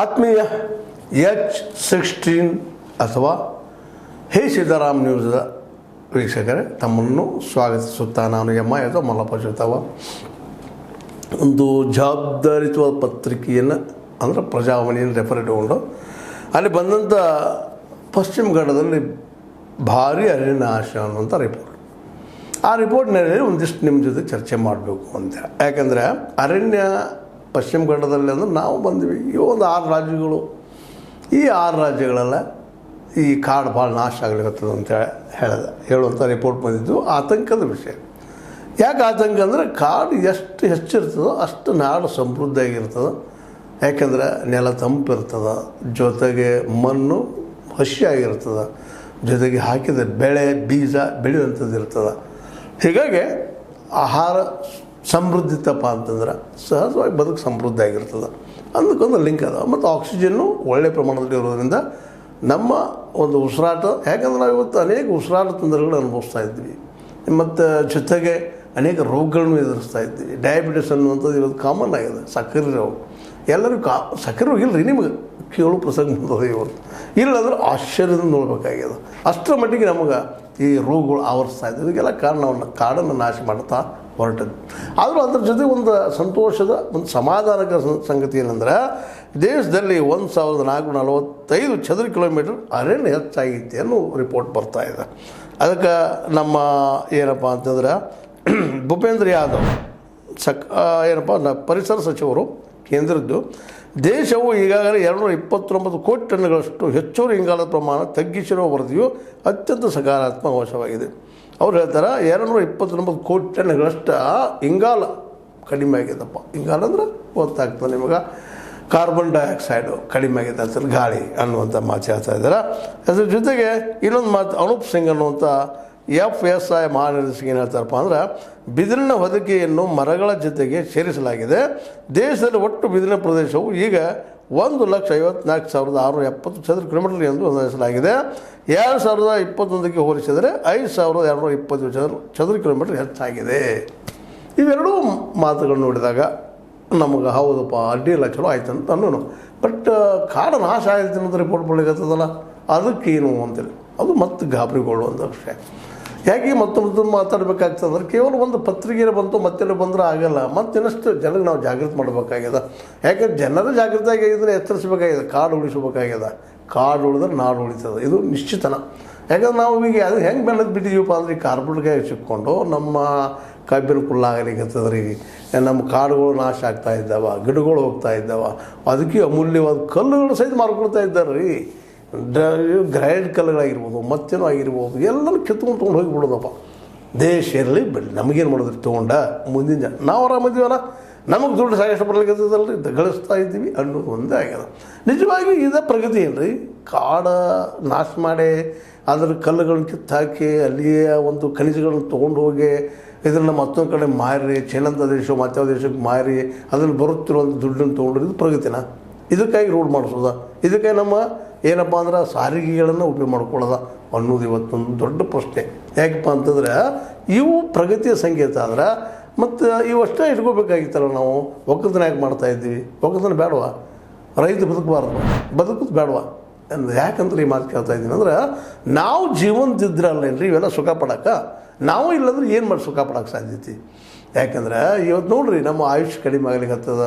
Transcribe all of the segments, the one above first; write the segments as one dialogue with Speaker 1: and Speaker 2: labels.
Speaker 1: ಆತ್ಮೀಯ H16 ಅಥವಾ ಹೇ ಸಿದ್ದರಾಮ್ ನ್ಯೂಸ್ದ ವೀಕ್ಷಕರೇ ತಮ್ಮನ್ನು ಸ್ವಾಗತಿಸುತ್ತಾ ನಾನು ಅಥವಾ ಮಲ್ಲಪ್ಪ ಜೊತಾವ ಒಂದು ಜವಾಬ್ದಾರಿಯುತ ಪತ್ರಿಕೆಯನ್ನು ಅಂದರೆ ಪ್ರಜಾವಾಣಿಯನ್ನು ರೆಫರ್ ಇಟ್ಟುಕೊಂಡು ಅಲ್ಲಿ ಬಂದಂಥ ಪಶ್ಚಿಮ ಘಟ್ಟದಲ್ಲಿ ಭಾರಿ ಅರಣ್ಯ ನಾಶ ಅನ್ನುವಂಥ ರಿಪೋರ್ಟ್. ಆ ರಿಪೋರ್ಟ್ನಲ್ಲಿ ಒಂದಿಷ್ಟು ನಿಮ್ಮ ಜೊತೆ ಚರ್ಚೆ ಮಾಡಬೇಕು ಅಂತ. ಯಾಕಂದರೆ ಅರಣ್ಯ ಪಶ್ಚಿಮ ಘಟ್ಟದಲ್ಲಿ ಅಂದರೆ ನಾವು ಬಂದ್ವಿ ಈ ಒಂದು 6 ರಾಜ್ಯಗಳು, ಈ 6 ರಾಜ್ಯಗಳೆಲ್ಲ ಈ ಕಾಡು ಭಾಳ ನಾಶ ಆಗ್ಲಿಕ್ಕತ್ತದ ಅಂತ ಹೇಳುವಂಥ ರಿಪೋರ್ಟ್ ಬಂದಿದ್ದು ಆತಂಕದ ವಿಷಯ. ಯಾಕೆ ಆತಂಕ ಅಂದರೆ ಕಾಡು ಎಷ್ಟು ಹೆಚ್ಚಿರ್ತದೋ ಅಷ್ಟು ನಾಡು ಸಮೃದ್ಧಿಯಾಗಿರ್ತದೆ. ಯಾಕೆಂದರೆ ನೆಲ ತಂಪಿರ್ತದೆ, ಜೊತೆಗೆ ಮಣ್ಣು ಹಸಿಯಾಗಿರ್ತದೆ, ಜೊತೆಗೆ ಹಾಕಿದ ಬೆಳೆ ಬೀಜ ಬೆಳೆಯುವಂಥದ್ದು ಇರ್ತದೆ. ಹೀಗಾಗಿ ಆಹಾರ ಸಮೃದ್ಧಿತಪ್ಪ ಅಂತಂದ್ರೆ ಸಹಜವಾಗಿ ಬದುಕು ಸಮೃದ್ಧಿ ಆಗಿರ್ತದೆ. ಅದಕ್ಕೊಂದು ಲಿಂಕ್ ಅದ. ಮತ್ತು ಆಕ್ಸಿಜನ್ನು ಒಳ್ಳೆಯ ಪ್ರಮಾಣದಲ್ಲಿ ಇರೋದ್ರಿಂದ ನಮ್ಮ ಒಂದು ಉಸಿರಾಟ, ಯಾಕಂದ್ರೆ ನಾವು ಇವತ್ತು ಅನೇಕ ಉಸಿರಾಟ ತೊಂದರೆಗಳು ಅನುಭವಿಸ್ತಾ ಇದ್ವಿ. ಮತ್ತು ಜೊತೆಗೆ ಅನೇಕ ರೋಗಗಳನ್ನು ಎದುರಿಸ್ತಾ ಇದ್ವಿ. ಡಯಾಬಿಟಿಸ್ ಅನ್ನುವಂಥದ್ದು ಇವತ್ತು ಕಾಮನ್ ಆಗಿದೆ. ಸಕ್ಕರೆ ರೋಗ ಎಲ್ಲರಿಗೂ ಸಕ್ಕರೆ ರೋಗ ಇಲ್ಲರಿ, ನಿಮಗೆ ಕೇಳು ಪ್ರಸಂಗ ಬಂದದ ಇವತ್ತು. ಇಲ್ಲಂದ್ರೆ ಆಶ್ಚರ್ಯದಿಂದ ನೋಡಬೇಕಾಗ್ಯದ. ಅಷ್ಟರ ಮಟ್ಟಿಗೆ ನಮಗೆ ಈ ರೋಗಗಳು ಆವರಿಸ್ತಾ ಇದ್ವಿ. ಇದಕ್ಕೆಲ್ಲ ಕಾರಣವನ್ನು ಕಾಡನ್ನು ನಾಶ ಮಾಡ್ತಾ ಹೊರಟದ್ದು. ಆದರೂ ಅದ್ರ ಜೊತೆ ಒಂದು ಸಂತೋಷದ ಒಂದು ಸಮಾಧಾನಕರ ಸಂಗತಿ ಏನಂದ್ರೆ ದೇಶದಲ್ಲಿ 1445 ಚದರ ಕಿಲೋಮೀಟರ್ ಅರಣ್ಯ ಹೆಚ್ಚಾಗೈತಿ ಅನ್ನೋ ರಿಪೋರ್ಟ್ ಬರ್ತಾ ಇದೆ. ಅದಕ್ಕೆ ನಮ್ಮ ಏನಪ್ಪ ಅಂತಂದ್ರೆ ಭೂಪೇಂದ್ರ ಯಾದವ್ ಪರಿಸರ ಸಚಿವರು ಕೇಂದ್ರದ್ದು ದೇಶವು ಈಗಾಗಲೇ 229 ಕೋಟಿ ಟನ್ಗಳಷ್ಟು ಹೆಚ್ಚುವರಿ ಇಂಗಾಲದ ಪ್ರಮಾಣ ತಗ್ಗಿಸಿರುವ ವರದಿಯು ಅತ್ಯಂತ ಸಕಾರಾತ್ಮಕ ಅಂಶವಾಗಿದೆ. ಅವ್ರು ಹೇಳ್ತಾರೆ 229 ಕೋಟಿ ಟನ್ಗಳಷ್ಟು ಇಂಗಾಲ ಕಡಿಮೆ ಆಗಿದೆಪ್ಪ. ಇಂಗಾಲ ಅಂದ್ರೆ ಗೊತ್ತಾಗ್ತದೆ ನಿಮಗೆ, ಕಾರ್ಬನ್ ಡೈಆಕ್ಸೈಡು ಕಡಿಮೆ ಆಗಿದೆ ಅಂತ ಗಾಳಿ ಅನ್ನುವಂಥ ಮಾತು ಹೇಳ್ತಾ ಇದ್ದಾರೆ. ಅದ್ರ ಜೊತೆಗೆ ಇನ್ನೊಂದು ಮಾತು ಅನೂಪ್ ಸಿಂಗ್ ಅನ್ನುವಂಥ FSI ಮಹಾನಿರ್ದೇಶಕ ಏನು ಹೇಳ್ತಾರಪ್ಪ ಅಂದ್ರೆ ಬಿದಿರಿನ ಹೊದಿಕೆಯನ್ನು ಮರಗಳ ಜೊತೆಗೆ ಸೇರಿಸಲಾಗಿದೆ. ದೇಶದಲ್ಲಿ ಒಟ್ಟು ಬಿದಿರಿನ ಪ್ರದೇಶವು ಈಗ 1,54,670 ಚದರ ಕಿಲೋಮೀಟರ್ ಎಂದು ಅಂದಾಜಿಸಲಾಗಿದೆ. 2021ಕ್ಕೆ ಹೋಲಿಸಿದರೆ 5,220 ಚದರ ಕಿಲೋಮೀಟರ್ ಹೆಚ್ಚಾಗಿದೆ. ಇವೆರಡೂ ಮಾತುಗಳು ನೋಡಿದಾಗ ನಮಗೆ ಹೌದಪ್ಪ ಅಡ್ಡಿಲ್ಲ ಚಲೋ ಆಯ್ತು ಅಂತ ಅನ್ನೋನು. ಬಟ್ ಕಾಡು ನಾಶ ಆಯ್ತು ಅನ್ನೋದು ರಿಪೋರ್ಟ್ ಬರಲಿಕ್ಕತ್ತದಲ್ಲ, ಅದಕ್ಕೇನು ಅಂತೇಳಿ ಅದು ಮತ್ತೆ ಗಾಬರಿಗೊಳ್ಳುವಂಥ ವಿಷಯ. ಹೇಗೆ ಮತ್ತೊಂದು ಮಾತಾಡಬೇಕಾಗ್ತದಂದ್ರೆ ಕೇವಲ ಒಂದು ಪತ್ರಿಕೆಯಲ್ಲಿ ಬಂತು ಮತ್ತೆಲ್ಲ ಬಂದರೆ ಆಗಲ್ಲ. ಮತ್ತಿನ್ನಷ್ಟು ಜನರಿಗೆ ನಾವು ಜಾಗೃತಿ ಮಾಡಬೇಕಾಗ್ಯದ. ಯಾಕಂದ್ರೆ ಜನರ ಜಾಗೃತಿ ಆಗಿದ್ರೆ ಎಚ್ಚರಿಸಬೇಕಾಗಿದೆ. ಕಾಡು ಉಳಿಸಬೇಕಾಗ್ಯದ. ಕಾಡು ಉಳಿದ್ರೆ ನಾಡು ಉಳಿತದೆ, ಇದು ನಿಶ್ಚಿತನ. ಯಾಕಂದ್ರೆ ನಾವು ಈಗ ಅದು ಹೆಂಗೆ ಬೆಳೆದು ಬಿಟ್ಟಿದ್ದೀವಪ್ಪ ಅಂದ್ರೆ ಈ ಕಾರ್ಪೊರೇಟ್ಗೆ ಸಿಕ್ಕೊಂಡು ನಮ್ಮ ಕಬ್ಬಿನ ಕುಳ್ಳಾಗಲಿಕ್ಕತ್ತದ ರೀ, ನಮ್ಮ ಕಾಡುಗಳು ನಾಶ ಆಗ್ತಾ ಇದ್ದಾವ, ಗಿಡಗಳು ಹೋಗ್ತಾ ಇದ್ದಾವ, ಅದಕ್ಕೆ ಅಮೂಲ್ಯವಾದ ಕಲ್ಲುಗಳು ಸಹಿತ ಮಾರ್ಕೊಳ್ತಾ ಇದ್ದಾರೆ ರೀ. ಗ್ರೈಂಡ್ ಕಲ್ಲುಗಳಾಗಿರ್ಬೋದು, ಮತ್ತೇನೋ ಆಗಿರ್ಬೋದು, ಎಲ್ಲರೂ ಕಿತ್ಕೊಂಡು ಹೋಗಿಬಿಡೋದಪ್ಪ. ದೇಶ ಇರಲಿ ಬಿಡಿ, ನಮಗೇನು ಮಾಡೋದ್ರಿ ತೊಗೊಂಡ ಮುಂದಿನ ಜನ ನಾವು ಆರಾಮಿದ್ದೀವಲ್ಲ, ನಮಗೆ ದುಡ್ಡು ಸಾಕಷ್ಟು ಬರ್ಲಿಕ್ಕತ್ತದಲ್ರಿ, ಗಳಿಸ್ತಾ ಇದ್ದೀವಿ ಅನ್ನೋದು ಒಂದೇ ಆಗ್ಯದ. ನಿಜವಾಗಿ ಇದೇ ಪ್ರಗತಿ ಏನ್ರಿ? ಕಾಡು ನಾಶ ಮಾಡಿ ಅದರ ಕಲ್ಲುಗಳನ್ನ ಕಿತ್ತಾಕಿ ಅಲ್ಲಿಯೇ ಒಂದು ಖನಿಜಗಳನ್ನು ತೊಗೊಂಡು ಹೋಗಿ ಇದನ್ನು ಮತ್ತೊಂದು ಕಡೆ ಮಾರಿ ಚೈನಾದ ದೇಶ ಮತ್ಯಾವ ದೇಶಕ್ಕೆ ಮಾರಿ ಅದನ್ನು ಬರುತ್ತಿರುವಂಥ ದುಡ್ಡನ್ನು ತೊಗೊಂಡ್ರೆ ಇದು ಪ್ರಗತಿನ? ಇದಕ್ಕಾಗಿ ರೋಡ್ ಮಾಡಿಸೋದ? ಇದಕ್ಕಾಗಿ ನಮ್ಮ ಏನಪ್ಪ ಅಂದ್ರೆ ಸಾರಿಗೆಗಳನ್ನು ಉಪಯೋಗ ಮಾಡ್ಕೊಳ್ಳೋದ ಅನ್ನೋದು ಇವತ್ತೊಂದು ದೊಡ್ಡ ಪ್ರಶ್ನೆ. ಯಾಕಪ್ಪ ಅಂತಂದ್ರೆ ಇವು ಪ್ರಗತಿಯ ಸಂಕೇತ ಆದ್ರೆ ಮತ್ತು ಇವಷ್ಟೇ ಇಟ್ಕೋಬೇಕಾಗಿತ್ತಲ್ಲ. ನಾವು ಒಕ್ಕಲ್ತನ ಯಾಕೆ ಮಾಡ್ತಾಯಿದ್ದೀವಿ? ಒಕ್ಕಲ್ತನ ಬೇಡವಾ? ರೈತ ಬದುಕಬಾರ್ದು, ಬದುಕೋದು ಬೇಡವಾ ಅಂದ್ರೆ ಯಾಕಂದ್ರೆ ಈ ಮಾತು ಕೇಳ್ತಾ ಇದ್ದೀನಿ ಅಂದ್ರೆ ನಾವು ಜೀವನದಿದ್ರೆ ಅಲ್ಲೇನ್ರಿ ಇವೆಲ್ಲ ಸುಖ ಪಡೋಕೆ. ನಾವು ಇಲ್ಲಂದ್ರೆ ಏನು ಮಾಡಿ ಸುಖ ಪಡೋಕ್ಕೆ ಸಾಧ್ಯತೆ? ಯಾಕಂದ್ರೆ ಇವತ್ತು ನೋಡ್ರಿ ನಮ್ಮ ಆಯುಷ್ಯ ಕಡಿಮೆ ಆಗ್ಲಿಕ್ಕತ್ತದ.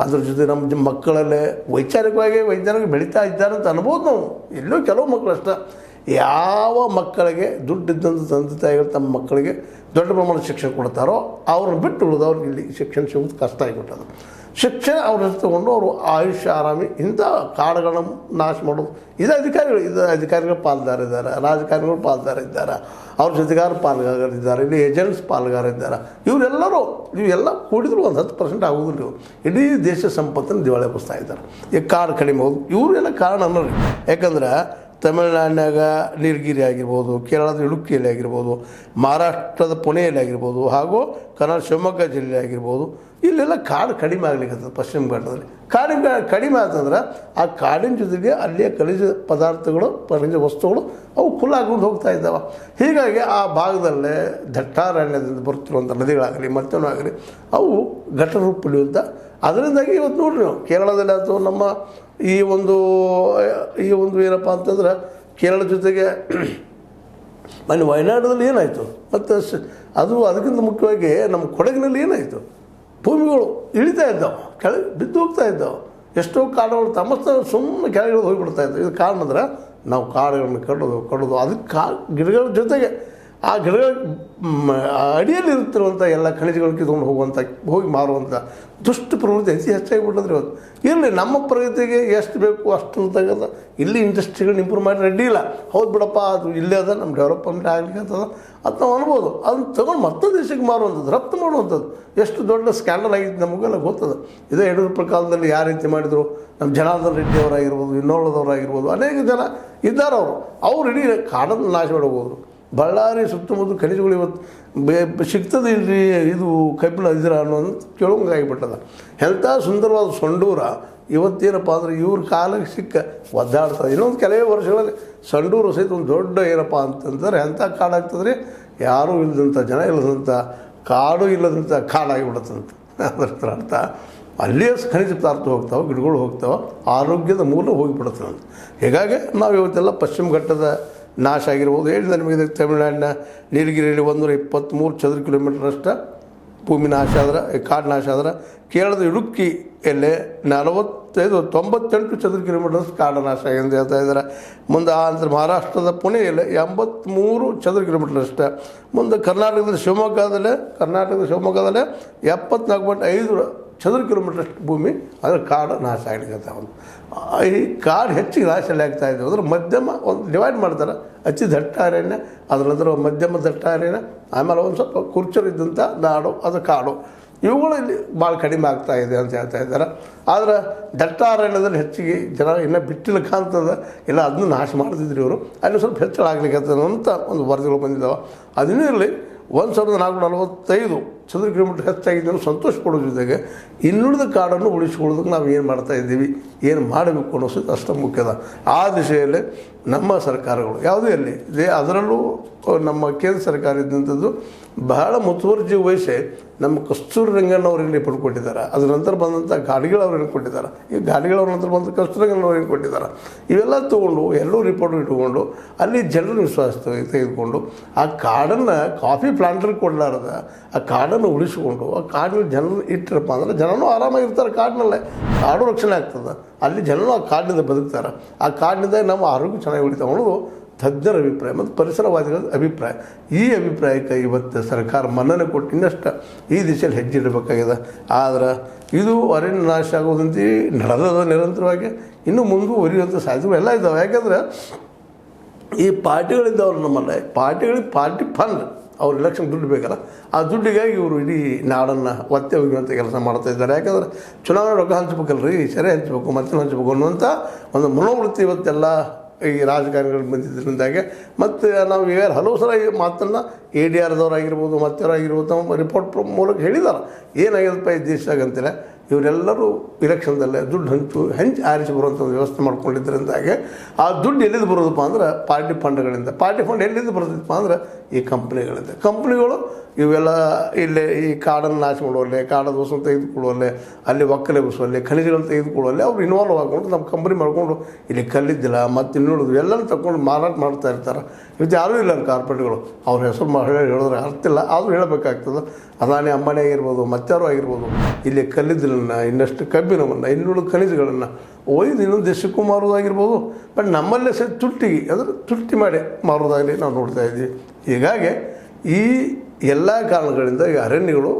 Speaker 1: ಅದ್ರ ಜೊತೆ ನಮ್ಮ ಮಕ್ಕಳಲ್ಲೇ ವೈಚಾರಿಕವಾಗಿ ಬೆಳೀತಾ ಇದ್ದಾರೆ ಅಂತ ಅನ್ಬೋದು ನಾವು. ಎಲ್ಲೋ ಕೆಲವು ಮಕ್ಕಳು ಅಷ್ಟೇ. ಯಾವ ಮಕ್ಕಳಿಗೆ ದುಡ್ಡಿದ್ದಂಥ ತಂದೆ ತಾಯಿಗಳು ತಮ್ಮ ಮಕ್ಕಳಿಗೆ ದೊಡ್ಡ ಪ್ರಮಾಣದ ಶಿಕ್ಷಣ ಕೊಡ್ತಾರೋ ಅವ್ರನ್ನ ಬಿಟ್ಟು ಉಳಿದವ್ರಿಗೆ ಇಲ್ಲಿ ಶಿಕ್ಷಣ ಸಿಗೋದು ಕಷ್ಟ ಆಗಿಬಿಟ್ಟದು. ಶಿಕ್ಷಣ ಅವ್ರ ತೊಗೊಂಡು ಅವರು ಆಯುಷ್ಯ ಆರಾಮಿ ಇಂಥ ಕಾಡುಗಳನ್ನು ನಾಶ ಮಾಡೋದು ಇದು ಅಧಿಕಾರಿಗಳು ಪಾಲ್ದಾರಿದ್ದಾರೆ, ರಾಜಕಾರಣಿಗಳು ಪಾಲ್ದಾರಿದ್ದಾರೆ, ಅವ್ರ ಜೊತೆಗಾರ ಪಾಲ್ಗಾರಿದ್ದಾರೆ, ಇಲ್ಲಿ ಏಜೆಂಟ್ಸ್ ಪಾಲ್ಗಾರಿದ್ದಾರೆ. ಇವೆಲ್ಲ ಕೂಡಿದ್ರು ಒಂದು 10% ಆಗೋದಿಲ್ಲ. ಇಡೀ ದೇಶ ಸಂಪತ್ತನ್ನು ದಿವಾಳಿ ಎಬ್ಬಿಸ್ತಾ ಇದ್ದಾರೆ. ಈ ಕಾಡು ಕಡಿಮೆ ಹೋಗಿ ಇವರೆಲ್ಲ ಕಾರಣ ಅನ್ನೋರು. ಯಾಕಂದ್ರೆ ತಮಿಳುನಾಡಿನಾಗ ನೀಲಗಿರಿ ಆಗಿರ್ಬೋದು, ಕೇರಳದ ಇಡುಕ್ಕಿಯಲ್ಲಿ ಆಗಿರ್ಬೋದು, ಮಹಾರಾಷ್ಟ್ರದ ಪುಣೆಯಲ್ಲಿ ಆಗಿರ್ಬೋದು, ಹಾಗೂ ಕನ್ನಡ ಶಿವಮೊಗ್ಗ ಜಿಲ್ಲೆ ಆಗಿರ್ಬೋದು, ಇಲ್ಲೆಲ್ಲ ಕಾಡು ಕಡಿಮೆ ಆಗ್ಲಿಕ್ಕೆ ಪಶ್ಚಿಮ ಘಟ್ಟದಲ್ಲಿ. ಕಡಿಮೆ ಆತಂದ್ರೆ ಆ ಕಾಡಿನ ಜೊತೆಗೆ ಅಲ್ಲಿಯ ಖನಿಜ ಪದಾರ್ಥಗಳು, ಖನಿಜ ವಸ್ತುಗಳು ಅವು ಖುಲ್ಲಾಗ್ಕೊಂಡು ಹೋಗ್ತಾ ಇದ್ದಾವೆ. ಹೀಗಾಗಿ ಆ ಭಾಗದಲ್ಲೇ ದಟ್ಟಾರಣ್ಯದಿಂದ ಬರ್ತಿರುವಂಥ ನದಿಗಳಾಗಲಿ ಮತ್ತೇನೂ ಆಗಲಿ ಅವು ಘಟರೂಪ ಪಡೆಯುವಂಥ ಅದರಿಂದಾಗಿ ಇವತ್ತು ನೋಡ್ರಿ ನೀವು ಕೇರಳದಲ್ಲಿ ಅಥವಾ ನಮ್ಮ ಈ ಒಂದು ಏನಪ್ಪ ಅಂತಂದ್ರೆ ಕೇರಳ ಜೊತೆಗೆ ಮೊನ್ನೆ ವಯನಾಡದಲ್ಲಿ ಏನಾಯಿತು ಮತ್ತು ಅದಕ್ಕಿಂತ ಮುಖ್ಯವಾಗಿ ನಮ್ಮ ಕೊಡಗಿನಲ್ಲಿ ಏನಾಯಿತು, ಭೂಮಿಗಳು ಇಳಿತಾ ಇದ್ದಾವೆ, ಕೆಳಗೆ ಬಿದ್ದು ಹೋಗ್ತಾ ಇದ್ದಾವೆ. ಎಷ್ಟೋ ಕಾಡುಗಳು ತಮ್ಮಸ್ಥ ಸುಮ್ಮನೆ ಕೆಳಗೆ ಹೋಗಿಬಿಡ್ತಾ ಇದ್ದಾವೆ. ಇದು ಕಾರಣ ಅಂದ್ರೆ ನಾವು ಕಾಡುಗಳನ್ನು ಕಡೋದು ಅದಕ್ಕೆ ಗಿಡಗಳ ಜೊತೆಗೆ ಆ ಗಿಡಗಳ ಅಡಿಯಲ್ಲಿ ಇರುತ್ತಿರುವಂಥ ಎಲ್ಲ ಖನಿಜಗಳು ಕಿತ್ಕೊಂಡು ಹೋಗಿ ಮಾರುವಂಥ ದುಷ್ಟ ಪ್ರವೃತ್ತಿ ಅತಿ ಹೆಚ್ಚಾಗಿಬಿಟ್ಟದ್ರಿ ಇವತ್ತು. ಇರಲಿ, ನಮ್ಮ ಪ್ರಗತಿಗೆ ಎಷ್ಟು ಬೇಕು ಅಷ್ಟು ತೆಗೆದು ಇಲ್ಲಿ ಇಂಡಸ್ಟ್ರಿಗಳನ್ನ ಇಂಪ್ರೂವ್ ಮಾಡಿ ರೆಡಿ ಇಲ್ಲ. ಹೌದು ಬಿಡಪ್ಪ, ಅದು ಇಲ್ಲೇ ಅದ, ನಮ್ಮ ಡೆವಲಪ್ಮೆಂಟ್ ಆಗ್ಲಿಕ್ಕೆ ಅಂತದ ಅದು ನಾವು ಅನ್ಬೋದು. ಅದನ್ನು ತೊಗೊಂಡು ಮತ್ತೆ ದೇಶಕ್ಕೆ ಮಾರುವಂಥದ್ದು, ರಫ್ತು ಮಾಡುವಂಥದ್ದು ಎಷ್ಟು ದೊಡ್ಡ ಸ್ಕ್ಯಾಂಡಲ್ ಆಗಿತ್ತು ನಮಗೆಲ್ಲ ಗೊತ್ತದ. ಇದೇ ಯಡಿಯೂರಪ್ಪ ಕಾಲದಲ್ಲಿ ಯಾವ ರೀತಿ ಮಾಡಿದರು, ನಮ್ಮ ಜನಾರ್ದನ್ ರೆಡ್ಡಿ ಅವರಾಗಿರ್ಬೋದು, ಇನ್ನೋಳದವರಾಗಿರ್ಬೋದು, ಅನೇಕ ಜನ ಇದ್ದಾರೆ. ಅವ್ರು ಇಡೀ ಕಾಡನ್ನು ನಾಶ ಮಾಡಿ ಹೋಗೋರು. ಬಳ್ಳಾರಿ ಸುತ್ತಮುತ್ತ ಖನಿಜಗಳು ಇವತ್ತು ಸಿಗ್ತದೆ ಇಲ್ರಿ, ಇದು ಕಬ್ಬಿಣ ಇದ್ರ ಅನ್ನೋದು ಕೇಳೋಂಗಾಗಿಬಿಟ್ಟದ. ಎಂಥ ಸುಂದರವಾದ ಸಂಡೂರ ಇವತ್ತೇನಪ್ಪ ಅಂದರೆ ಇವ್ರ ಕಾಲಕ್ಕೆ ಸಿಕ್ಕ ಒದ್ದಾಡ್ತದೆ. ಇನ್ನೊಂದು ಕೆಲವೇ ವರ್ಷಗಳಲ್ಲಿ ಸಂಡೂರು ಸಹಿತ ಒಂದು ದೊಡ್ಡ ಏನಪ್ಪ ಅಂತಂದ್ರೆ ಎಂಥ ಕಾಡಾಗ್ತದೆ ರೀ, ಯಾರೂ ಇಲ್ಲದಂಥ ಜನ ಇಲ್ಲದಂಥ ಕಾಡು ಇಲ್ಲದಂಥ ಕಾಡಾಗಿಬಿಡುತ್ತಂತ. ಅದರ ಅರ್ಥ ಅಲ್ಲಿಯೇ ಖನಿಜ ಪದಾರ್ಥ ಹೋಗ್ತಾವೆ, ಗಿಡಗಳು ಹೋಗ್ತಾವೆ, ಆರೋಗ್ಯದ ಮೂಲ ಹೋಗಿಬಿಡುತ್ತಂತ. ಹೀಗಾಗಿ ನಾವು ಇವತ್ತೆಲ್ಲ ಪಶ್ಚಿಮ ಘಟ್ಟದ ನಾಶ ಆಗಿರ್ಬೋದು. ಹೇಳಿದ ನಿಮಗೆ ತಮಿಳುನಾಡಿನ ನೀಲಗಿರಿಯಲ್ಲಿ 123 ಚದರ ಕಿಲೋಮೀಟರಷ್ಟು ಭೂಮಿ ನಾಶ ಆದ್ರೆ, ಕಾಡು ನಾಶ ಆದ್ರೆ, ಕೇರಳದ ಇಡುಕ್ಕಿಯಲ್ಲೇ 98 ಚದರ ಕಿಲೋಮೀಟರ್ಸ್ ಕಾಡು ನಾಶ ಆಗಿದೆ ಹೇಳ್ತಾ ಇದ್ದಾರೆ. ಮುಂದೆ ಆ ನಂತರ ಮಹಾರಾಷ್ಟ್ರದ ಪುಣೆಯಲ್ಲಿ 83 ಚದರ ಕಿಲೋಮೀಟರಷ್ಟು, ಮುಂದೆ ಕರ್ನಾಟಕದ ಶಿವಮೊಗ್ಗದಲ್ಲೇ 74.5 ಚದರ ಕಿಲೋಮೀಟರಷ್ಟು ಭೂಮಿ ಅದರ ಕಾಡು ನಾಶ ಆಗ್ಲಿಕ್ಕೆ ಒಂದು. ಈ ಕಾಡು ಹೆಚ್ಚಿಗೆ ನಾಶ ಆಗ್ತಾಯಿದೆ ಅಂದರೆ ಮಧ್ಯಮ ಒಂದು ಡಿವೈಡ್ ಮಾಡ್ತಾರೆ. ಅತಿ ದಟ್ಟ ಅರಣ್ಯ, ಅದರ ನಂತರ ಮಧ್ಯಮ ದಟ್ಟ ಅರಣ್ಯ, ಆಮೇಲೆ ಒಂದು ಸ್ವಲ್ಪ ಕುರ್ಚರಿದ್ದಂಥ ನಾಡು, ಅದು ಕಾಡು. ಇವುಗಳು ಇಲ್ಲಿ ಭಾಳ ಕಡಿಮೆ ಆಗ್ತಾಯಿದೆ ಅಂತ ಹೇಳ್ತಾ ಇದ್ದಾರೆ. ಆದರೆ ದಟ್ಟ ಅರಣ್ಯದಲ್ಲಿ ಹೆಚ್ಚಿಗೆ ಜನ ಇನ್ನೂ ಬಿಟ್ಟಿಲ್ಲ ಕಾಣ್ತದ, ಇಲ್ಲ ಅದನ್ನು ನಾಶ ಮಾಡ್ತಿದ್ರು ಇವರು, ಅಲ್ಲಿ ಸ್ವಲ್ಪ ಹೆಚ್ಚಳ ಆಗ್ಲಿಕ್ಕೆ ಅಂತ ಒಂದು ವರದಿಗಳು ಬಂದಿದ್ದಾವೆ. ಅದನ್ನೂ ಇರಲಿ, 1445 ಚದರ ಕಿಲೋಮೀಟರ್ ಹೆಚ್ಚಾಗಿದ್ದನ್ನು ಸಂತೋಷ ಪಡೋ ಜೊತೆಗೆ ಇನ್ನುಳಿದ ಕಾಡನ್ನು ಉಳಿಸ್ಕೊಳ್ಳೋದಕ್ಕೆ ನಾವು ಏನು ಮಾಡ್ತಾ ಇದ್ದೀವಿ, ಏನು ಮಾಡಬೇಕು ಅನ್ನೋದು ಅಷ್ಟು ಮುಖ್ಯದ. ಆ ದಿಶೆಯಲ್ಲಿ ನಮ್ಮ ಸರ್ಕಾರಗಳು ಯಾವುದೇ ಇರಲಿ, ಅದರಲ್ಲೂ ನಮ್ಮ ಕೇಂದ್ರ ಸರ್ಕಾರ ಇದ್ದಂಥದ್ದು ಬಹಳ ಮುತುವರ್ಜಿ ವಹಿಸಿ ನಮ್ಮ ಕಸ್ತೂರಿ ರಂಗಣ್ಣವ್ರಿಗೆ ಪಡ್ಕೊಟ್ಟಿದ್ದಾರೆ. ಅದರ ನಂತರ ಬಂದಂಥ ಗಾಡಿಗಳವ್ರಿಗೆ ಕೊಟ್ಟಿದ್ದಾರೆ. ಈ ಗಾಡಿಗಳವ್ರ ನಂತರ ಬಂದ ಕಸ್ತೂರಿ ರಂಗಣ್ಣವ್ರಿಗೆ ಕೊಟ್ಟಿದ್ದಾರೆ. ಇವೆಲ್ಲ ತೊಗೊಂಡು ಎಲ್ಲರೂ ರಿಪೋರ್ಟ್ ಇಟ್ಕೊಂಡು ಅಲ್ಲಿ ಜನರ ವಿಶ್ವಾಸ ತೆಗೆದುಕೊಂಡು ಆ ಕಾಡನ್ನು ಕಾಫಿ ಪ್ಲಾಂಟರ್ಗೆ ಕೊಡಲಾರ್ದ ಆ ಕಾಡನ್ನು ಉಳಿಸಿಕೊಂಡು ಆ ಕಾಡಿನಲ್ಲಿ ಜನರು ಇಟ್ಟರಪ್ಪ ಅಂದ್ರೆ ಜನನೂ ಆರಾಮಾಗಿರ್ತಾರೆ. ಕಾಡಿನಲ್ಲೇ ಕಾಡು ರಕ್ಷಣೆ ಆಗ್ತದೆ, ಅಲ್ಲಿ ಜನರು ಆ ಕಾಡಿನಿಂದ ಬದುಕ್ತಾರೆ. ಆ ಕಾಡಿನಿಂದ ನಮ್ಮ ಆರೋಗ್ಯ ಚೆನ್ನಾಗಿ ಉಳಿತಾವೆ ಅನ್ನೋದು ತಜ್ಞರ ಅಭಿಪ್ರಾಯ ಮತ್ತು ಪರಿಸರವಾದಿಗಳ ಅಭಿಪ್ರಾಯ. ಈ ಅಭಿಪ್ರಾಯಕ್ಕೆ ಇವತ್ತು ಸರ್ಕಾರ ಮನ್ನಣೆ ಕೊಟ್ಟು ಇನ್ನಷ್ಟು ಈ ದಿಶೆಯಲ್ಲಿ ಹೆಜ್ಜೆ ಇಡಬೇಕಾಗಿದೆ. ಆದರೆ ಇದು ಅರಣ್ಯ ನಾಶ ಆಗೋದಂತ ನಡೆದದ ನಿರಂತರವಾಗಿ, ಇನ್ನೂ ಮುಂದುವರಿಯುವಂಥ ಸಾಧ್ಯತೆಗಳು ಎಲ್ಲ ಇದ್ದಾವೆ. ಯಾಕೆಂದರೆ ಈ ಪಾರ್ಟಿಗಳಿದ್ದಾವ್ರು ನಮ್ಮಲ್ಲಿ, ಪಾರ್ಟಿ ಫಂಡ್, ಅವ್ರು ಎಲೆಕ್ಷನ್ ದುಡ್ಡು ಬೇಕಲ್ಲ, ಆ ದುಡ್ಡಿಗಾಗಿ ಇವರು ಇಡೀ ನಾಡನ್ನು ಒತ್ತೆ ಹೋಗುವಂಥ ಕೆಲಸ ಮಾಡ್ತಾಯಿದ್ದಾರೆ. ಯಾಕಂದರೆ ಚುನಾವಣೆ ರೊಕ್ಕ ಹಂಚ್ಬೇಕಲ್ರಿ, ಸೆರೆ ಹಂಚ್ಬೇಕು, ಮತ್ತೆ ಹಂಚ್ಬೇಕು ಅನ್ನುವಂಥ ಒಂದು ಮನೋವೃತ್ತಿ ಇವತ್ತೆಲ್ಲ ಈ ರಾಜಕಾರಣಿಗಳು ಬಂದಿದ್ದರಿಂದಾಗೆ. ಮತ್ತು ನಾವು ಈಗ ಹಲವು ಸಲ ಈ ಮಾತನ್ನು ADRದವರಾಗಿರ್ಬೋದು, ಮತ್ತವರಾಗಿರ್ಬೋದು, ನಮ್ಮ ರಿಪೋರ್ಟ್ ಮೂಲಕ ಹೇಳಿದ್ದಾರೆ ಏನಾಗಿದೆಪ್ಪ ಈ ದೇಶದಾಗ ಅಂತೇಳಿ. ಇವರೆಲ್ಲರೂ ಇಲೆಕ್ಷನ್ದಲ್ಲೇ ದುಡ್ಡು ಹಂಚಿ ಆರಿಸಿ ಬರುವಂಥ ಒಂದು ವ್ಯವಸ್ಥೆ ಮಾಡ್ಕೊಂಡಿದ್ದರಿಂದಾಗೆ ಆ ದುಡ್ಡು ಎಲ್ಲಿಂದ ಬರೋದಪ್ಪ ಅಂದ್ರೆ ಪಾರ್ಟಿ ಫಂಡ್ಗಳಿಂದ. ಪಾರ್ಟಿ ಫಂಡ್ ಎಲ್ಲಿಂದ ಬರೋದಪ್ಪ ಅಂದ್ರೆ ಈ ಕಂಪ್ನಿಗಳಿಂದ. ಕಂಪ್ನಿಗಳು ಇವೆಲ್ಲ ಇಲ್ಲೇ ಈ ಕಾಡನ್ನು ನಾಶ ಮಾಡುವಲ್ಲೇ, ಕಾಡದ ವಸ್ತುವನ್ನು ತೆಗೆದುಕೊಳ್ಳುವಲ್ಲೇ, ಅಲ್ಲಿ ಒಕ್ಕಲೆಬ್ಬಿಸುವಲ್ಲಿ, ಖನಿಜಗಳನ್ನು ತೆಗೆದುಕೊಳ್ಳುವಲ್ಲಿ ಅವ್ರು ಇನ್ವಾಲ್ವ್ ಆಗಿಕೊಂಡು ನಮ್ಮ ಕಂಪ್ನಿ ಮಾಡ್ಕೊಂಡು ಇಲ್ಲಿ ಕಲ್ಲಿದ್ದಿಲ್ಲ ಮತ್ತು ಇನ್ನುಳಿದು ಎಲ್ಲನೂ ತಗೊಂಡು ಮಾರಾಟ ಮಾಡ್ತಾ ಇರ್ತಾರೆ. ಇವತ್ತು ಯಾರೂ ಇಲ್ಲ ಕಾರ್ಪೊರೇಟ್ಗಳು, ಅವ್ರ ಹೆಸರು ಹೇಳಿದ್ರೆ ಅರ್ಥಿಲ್ಲ, ಆದರೂ ಹೇಳಬೇಕಾಗ್ತದೆ. ಅದಾನಿ ಅಂಬಾನಿ ಆಗಿರ್ಬೋದು, ಮತ್ತಾರು ಆಗಿರ್ಬೋದು, ಇಲ್ಲಿ ಕಲ್ಲಿದ್ದಲನ್ನು, ಇನ್ನಷ್ಟು ಕಬ್ಬಿಣವನ್ನು, ಇನ್ನುಳಿದ ಖನಿಜಗಳನ್ನು ಒಯ್ದು ಇನ್ನೊಂದು ದೇಶಕ್ಕೂ ಮಾರೋದಾಗಿರ್ಬೋದು. ಬಟ್ ನಮ್ಮಲ್ಲೇ ಸಹ ತುಟ್ಟಿ ಮಾಡಿ ಮಾರೋದಾಗಲಿ ನಾವು ನೋಡ್ತಾ ಇದ್ದೀವಿ. ಹೀಗಾಗಿ ಈ ಎಲ್ಲ ಕಾರಣಗಳಿಂದ ಈ ಅರಣ್ಯಗಳು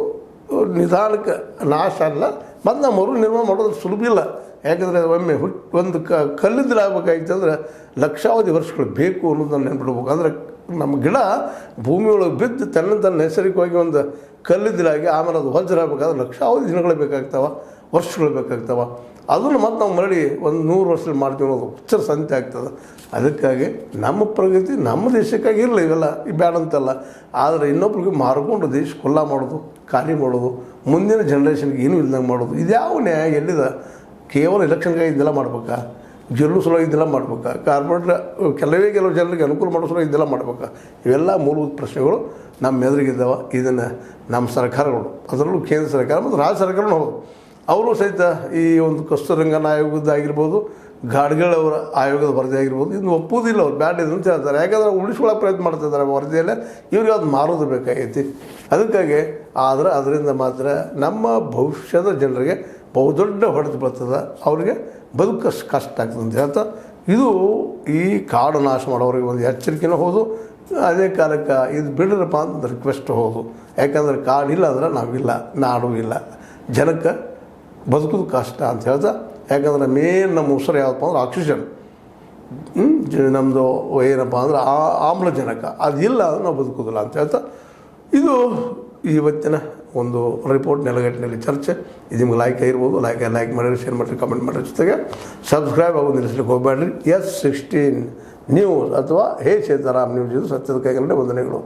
Speaker 1: ನಿಧಾನಕ್ಕೆ ನಾಶ ಅಲ್ಲ, ಮತ್ತು ನಾವು ಮರು ನಿರ್ಮಾಣ ಮಾಡೋದು ಸುಲಭ ಇಲ್ಲ. ಯಾಕಂದರೆ ಒಮ್ಮೆ ಒಂದು ಕಲ್ಲಿದ್ದಲು ಆಗ್ಬೇಕಾಗಿತ್ತು ಅಂದರೆ ಲಕ್ಷಾವಧಿ ವರ್ಷಗಳು ಬೇಕು ಅನ್ನೋದನ್ನು ನೆನ್ಪಿಡ್ಬೇಕು. ಅಂದರೆ ನಮ್ಮ ಗಿಡ ಭೂಮಿಯೊಳಗೆ ಬಿದ್ದು ತನ್ನ ನೈಸರ್ಗಿಕವಾಗಿ ಒಂದು ಕಲ್ಲಿದ್ದಲಾಗಿ ಆಮೇಲೆ ಅದು ವಜ್ರ ಆಗಬೇಕಾದ್ರೆ ಲಕ್ಷಾವಧಿ ದಿನಗಳು ಬೇಕಾಗ್ತಾವೆ, ವರ್ಷಗಳು ಬೇಕಾಗ್ತಾವೆ. ಅದನ್ನು ಮತ್ತು ನಾವು ಮರಳಿ ಒಂದು 100 ವರ್ಷದಲ್ಲಿ ಮಾಡ್ತೀವಿ ಅನ್ನೋದು ಹುಚ್ಚರ ಸಂತೆ ಆಗ್ತದೆ. ಅದಕ್ಕಾಗಿ ನಮ್ಮ ಪ್ರಗತಿ ನಮ್ಮ ದೇಶಕ್ಕಾಗಿ ಇರಲಿ, ಇವೆಲ್ಲ ಬ್ಯಾಡ ಅಂತಲ್ಲ. ಆದರೆ ಇನ್ನೊಬ್ರಿಗೆ ಮಾರ್ಕೊಂಡು ದೇಶ ಕೊಲ್ಲ ಮಾಡೋದು, ಖಾಲಿ ಮಾಡೋದು, ಮುಂದಿನ ಜನ್ರೇಷನ್ಗೆ ಏನೂ ಇಲ್ದಂಗೆ ಮಾಡೋದು, ಇದ್ಯಾವ ನ್ಯಾಯ ಎಲ್ಲಿದೆ? ಕೇವಲ ಎಲೆಕ್ಷನ್ಗಾಗಿ ಇದೆಲ್ಲ ಮಾಡ್ಬೇಕಾ? ಗೆಲ್ಲು ಸಲುವಾಗಿ ಇದೆಲ್ಲ ಮಾಡ್ಬೇಕಾ? ಕಾರ್ಪೊರೇಟ್ ಕೆಲವು ಜನರಿಗೆ ಅನುಕೂಲ ಮಾಡೋ ಸಲುವಾಗಿ ಇದೆಲ್ಲ ಮಾಡ್ಬೇಕಾ? ಇವೆಲ್ಲ ಮೂಲಭೂತ ಪ್ರಶ್ನೆಗಳು ನಮ್ಮ ಎದುರಿಗಿದ್ದಾವೆ. ಇದನ್ನು ನಮ್ಮ ಸರ್ಕಾರಗಳು, ಅದರಲ್ಲೂ ಕೇಂದ್ರ ಸರ್ಕಾರ ಮತ್ತು ರಾಜ್ಯ ಸರ್ಕಾರನೂ ಹೌದು, ಅವರು ಸಹಿತ ಈ ಒಂದು ಕಸ್ತೂರಂಗನ ಆಯೋಗದ್ದಾಗಿರ್ಬೋದು, ಗಾಡ್ಗಳವರ ಆಯೋಗದ ವರದಿ ಆಗಿರ್ಬೋದು, ಇದನ್ನು ಒಪ್ಪುವುದಿಲ್ಲ, ಅವ್ರು ಬ್ಯಾಡ್ ಇದು ಅಂತ ಹೇಳ್ತಾರೆ. ಯಾಕಂದ್ರೆ ಉಳಿಸ್ಕೊಳ್ಳೋ ಪ್ರಯತ್ನ ಮಾಡ್ತಿದ್ದಾರೆ ವರದಿಯಲ್ಲೇ, ಇವ್ರಿಗೆ ಅದು ಮಾರೋದು ಬೇಕಾಗೈತಿ. ಅದಕ್ಕಾಗಿ ಆದರೆ ಅದರಿಂದ ಮಾತ್ರ ನಮ್ಮ ಭವಿಷ್ಯದ ಜನರಿಗೆ ಬಹುದೊಡ್ಡ ಹೊಡೆದು ಬರ್ತದೆ, ಅವರಿಗೆ ಬದುಕಷ್ಟು ಕಷ್ಟ ಆಗ್ತದೆ ಅಂತ ಹೇಳ್ತಾ, ಇದು ಈ ಕಾಡು ನಾಶ ಮಾಡೋರಿಗೆ ಒಂದು ಎಚ್ಚರಿಕೆನೂ ಹೌದು. ಅದೇ ಕಾಲಕ್ಕೆ ಇದು ಬಿಡ್ರಪ್ಪ ಅಂತ ರಿಕ್ವೆಸ್ಟ್ ಹೌದು. ಯಾಕಂದರೆ ಕಾಡಿಲ್ಲ ಅಂದ್ರೆ ನಾವಿಲ್ಲ, ನಾಡು ಇಲ್ಲ, ಜನಕ್ಕೆ ಬದುಕೋದು ಕಷ್ಟ ಅಂತ ಹೇಳ್ತಾ. ಯಾಕಂದ್ರೆ ಮೇನ್ ನಮ್ಮ ಉಸಿರು ಯಾವುದಪ್ಪ ಅಂದ್ರೆ ಆಕ್ಸಿಜನ್, ನಮ್ಮದು ಏನಪ್ಪ ಅಂದ್ರೆ ಆಮ್ಲಜನಕ, ಅದಿಲ್ಲ ಅಂದ್ರೆ ನಾವು ಬದುಕೋದಿಲ್ಲ ಅಂತ ಹೇಳ್ತಾ, ಇದು ಇವತ್ತಿನ ಒಂದು ರಿಪೋರ್ಟ್ ನೆಲಗಟ್ಟಿನಲ್ಲಿ ಚರ್ಚೆ. ಇದು ನಿಮ್ಗೆ ಲೈಕ್ ಆಗಿರ್ಬೋದು, ಲೈಕ್ ಮಾಡಿರಿ, ಶೇರ್ ಮಾಡಿರಿ, ಕಮೆಂಟ್ ಮಾಡಿರಿ, ಜೊತೆಗೆ ಸಬ್ಸ್ಕ್ರೈಬ್ ಆಗೋದು ನಿಲ್ಲಿಸ್ಲಿಕ್ಕೆ ಹೋಗಬೇಡ್ರಿ. S16 ನ್ಯೂಸ್ ಅಥವಾ ಹೇ ಸೀತಾರಾಮ್ ನ್ಯೂಸ್, ಇದು ಸತ್ಯದ ಕೈಗನ್ನಡ ವಂದನೆಗಳು.